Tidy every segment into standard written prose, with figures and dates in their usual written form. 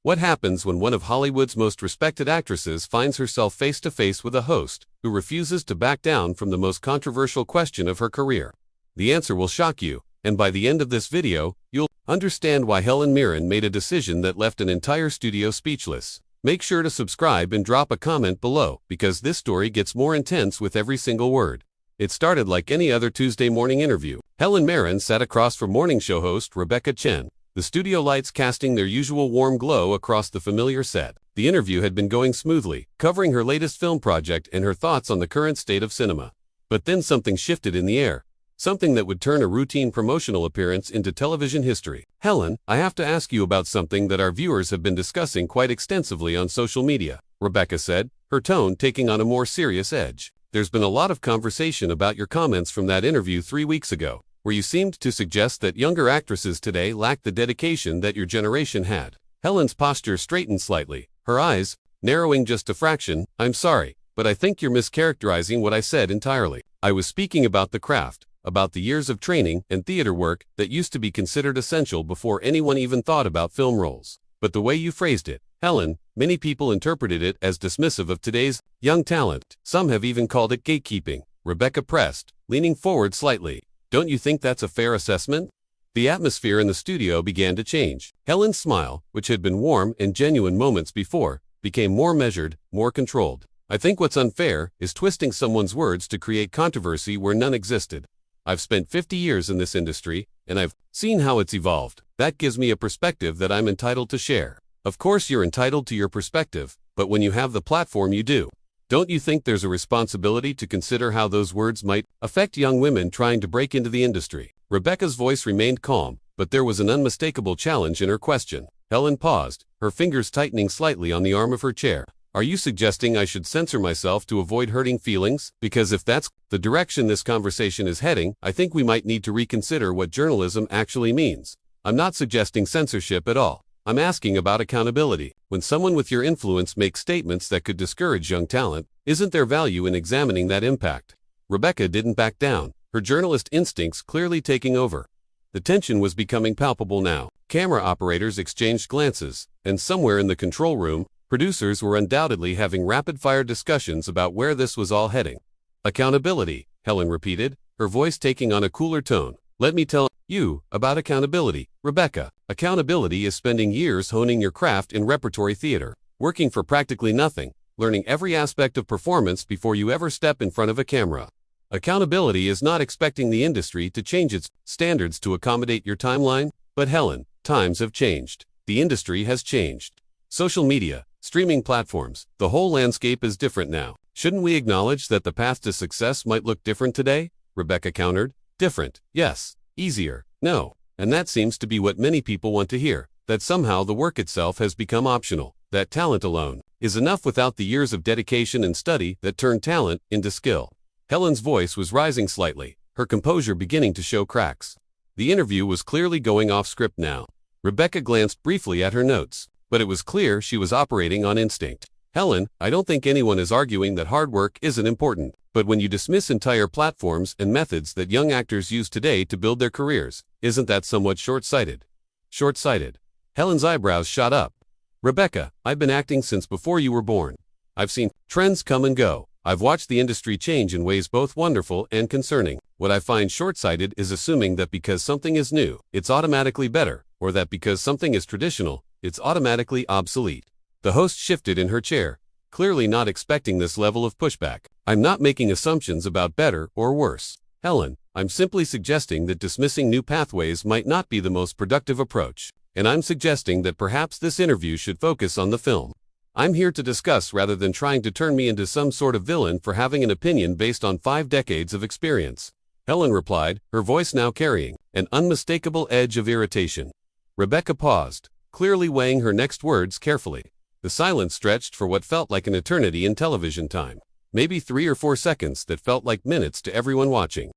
What happens when one of Hollywood's most respected actresses finds herself face-to-face with a host who refuses to back down from the most controversial question of her career? The answer will shock you, and by the end of this video, you'll understand why Helen Mirren made a decision that left an entire studio speechless. Make sure to subscribe and drop a comment below, because this story gets more intense with every single word. It started like any other Tuesday morning interview. Helen Mirren sat across from morning show host Rebecca Chen, the studio lights casting their usual warm glow across the familiar set. The interview had been going smoothly, covering her latest film project and her thoughts on the current state of cinema. But then something shifted in the air. Something that would turn a routine promotional appearance into television history. "Helen, I have to ask you about something that our viewers have been discussing quite extensively on social media," Rebecca said, her tone taking on a more serious edge. "There's been a lot of conversation about your comments from that interview 3 weeks ago, where you seemed to suggest that younger actresses today lack the dedication that your generation had." Helen's posture straightened slightly, her eyes narrowing just a fraction. "I'm sorry, but I think you're mischaracterizing what I said entirely. I was speaking about the craft, about the years of training and theater work that used to be considered essential before anyone even thought about film roles. But the way you phrased it, Helen, many people interpreted it as dismissive of today's young talent. Some have even called it gatekeeping," Rebecca pressed, leaning forward slightly. "Don't you think that's a fair assessment?" The atmosphere in the studio began to change. Helen's smile, which had been warm and genuine moments before, became more measured, more controlled. "I think what's unfair is twisting someone's words to create controversy where none existed. I've spent 50 years in this industry, and I've seen how it's evolved. That gives me a perspective that I'm entitled to share." Of course you're entitled to your perspective, but when you have the platform you do. Don't you think there's a responsibility to consider how those words might affect young women trying to break into the industry? Rebecca's voice remained calm, but there was an unmistakable challenge in her question. Helen paused, her fingers tightening slightly on the arm of her chair. "Are you suggesting I should censor myself to avoid hurting feelings? Because if that's the direction this conversation is heading, I think we might need to reconsider what journalism actually means." "I'm not suggesting censorship at all. I'm asking about accountability. When someone with your influence makes statements that could discourage young talent, isn't there value in examining that impact?" Rebecca didn't back down, her journalist instincts clearly taking over. The tension was becoming palpable now. Camera operators exchanged glances, and somewhere in the control room, producers were undoubtedly having rapid-fire discussions about where this was all heading. "Accountability," Helen repeated, her voice taking on a cooler tone. "Let me tell you about accountability, Rebecca. Accountability is spending years honing your craft in repertory theater, working for practically nothing, learning every aspect of performance before you ever step in front of a camera. Accountability is not expecting the industry to change its standards to accommodate your timeline." But Helen, times have changed. The industry has changed. Social media, streaming platforms, the whole landscape is different now. "Shouldn't we acknowledge that the path to success might look different today?" Rebecca countered. "Different, yes. Easier, no. And that seems to be what many people want to hear, that somehow the work itself has become optional, that talent alone is enough without the years of dedication and study that turn talent into skill." Helen's voice was rising slightly, her composure beginning to show cracks. The interview was clearly going off script now. Rebecca glanced briefly at her notes, but it was clear she was operating on instinct. "Helen, I don't think anyone is arguing that hard work isn't important, but when you dismiss entire platforms and methods that young actors use today to build their careers, isn't that somewhat short-sighted?" "Short-sighted?" Helen's eyebrows shot up. "Rebecca, I've been acting since before you were born. I've seen trends come and go. I've watched the industry change in ways both wonderful and concerning. What I find short-sighted is assuming that because something is new, it's automatically better, or that because something is traditional, it's automatically obsolete." The host shifted in her chair, clearly not expecting this level of pushback. "I'm not making assumptions about better or worse, Helen. I'm simply suggesting that dismissing new pathways might not be the most productive approach. And I'm suggesting that perhaps this interview should focus on the film. I'm here to discuss rather than trying to turn me into some sort of villain for having an opinion based on 5 decades of experience," Helen replied, her voice now carrying an unmistakable edge of irritation. Rebecca paused, clearly weighing her next words carefully. The silence stretched for what felt like an eternity in television time. Maybe 3 or 4 seconds that felt like minutes to everyone watching.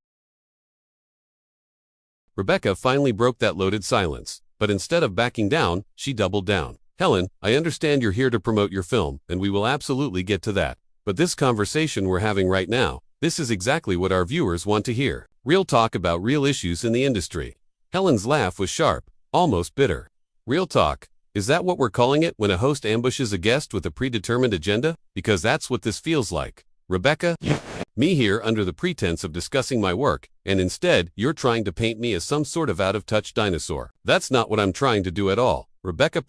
Rebecca finally broke that loaded silence, but instead of backing down, she doubled down. "Helen, I understand you're here to promote your film, and we will absolutely get to that. But this conversation we're having right now, this is exactly what our viewers want to hear. Real talk about real issues in the industry." Helen's laugh was sharp, almost bitter. "Real talk? Is that what we're calling it when a host ambushes a guest with a predetermined agenda? Because that's what this feels like. Rebecca, me here under the pretense of discussing my work, and instead, you're trying to paint me as some sort of out-of-touch dinosaur. That's not what I'm trying to do at all. Rebecca